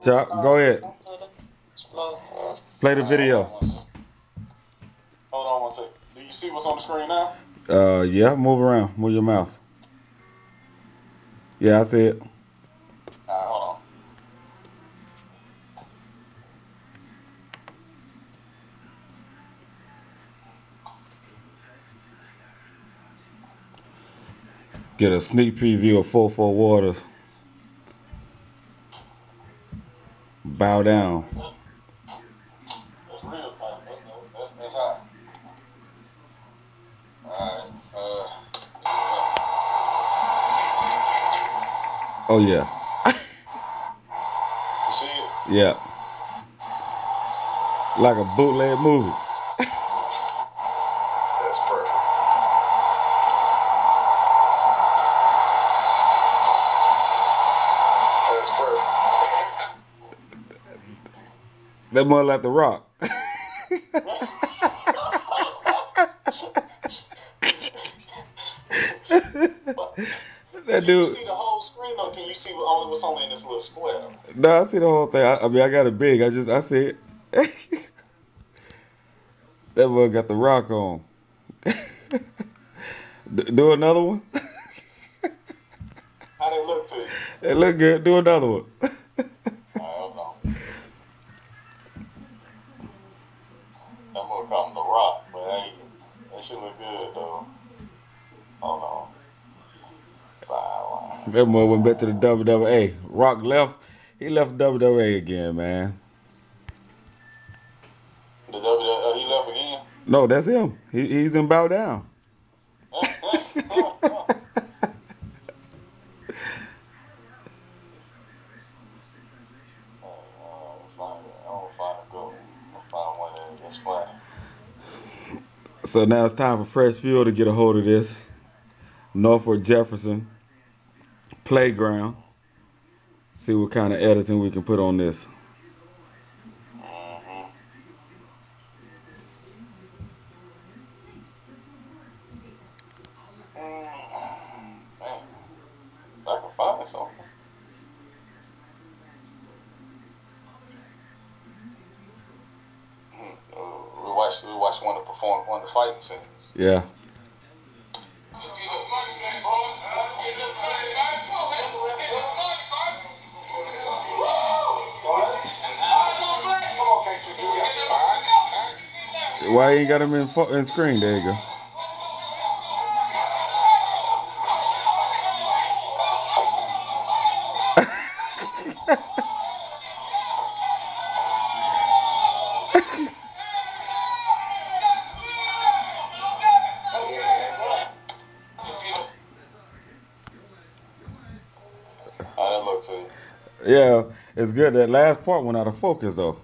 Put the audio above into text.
Chuck, go ahead. Play the video. Hold on one second. Do you see what's on the screen now? Yeah, move around. Move your mouth. Yeah, I see it. Alright, hold on. Get a sneak preview of 4-4 Waters. Bow down. That's real time. That's high. Alright. Oh yeah. You see it? Yeah. Like a bootleg movie. That's perfect. That's perfect. That mother like The Rock. That Can dude. you see the whole screen, or can you see what's only in this little square? No, I see the whole thing. I mean, I got it big. I see it. That mother got The Rock on. Do another one. How they look to you? It look good. Do another one. Alright, hold on. That mother call him The Rock, but that shit look good though. Hold on. That mother went back to the WWE. Rock left. He left WWE again, man. The WWE, he left again? No, that's him. He's in Bow Down. So now it's time for Fresh Fuel to get a hold of this. Norfolk Jefferson Playground. See what kind of editing we can put on this. Man, I can find something. We watched one of the fighting scenes. Yeah. Why you ain't got him in screen? There you go. How that look to you? Yeah, it's good. That last part went out of focus though.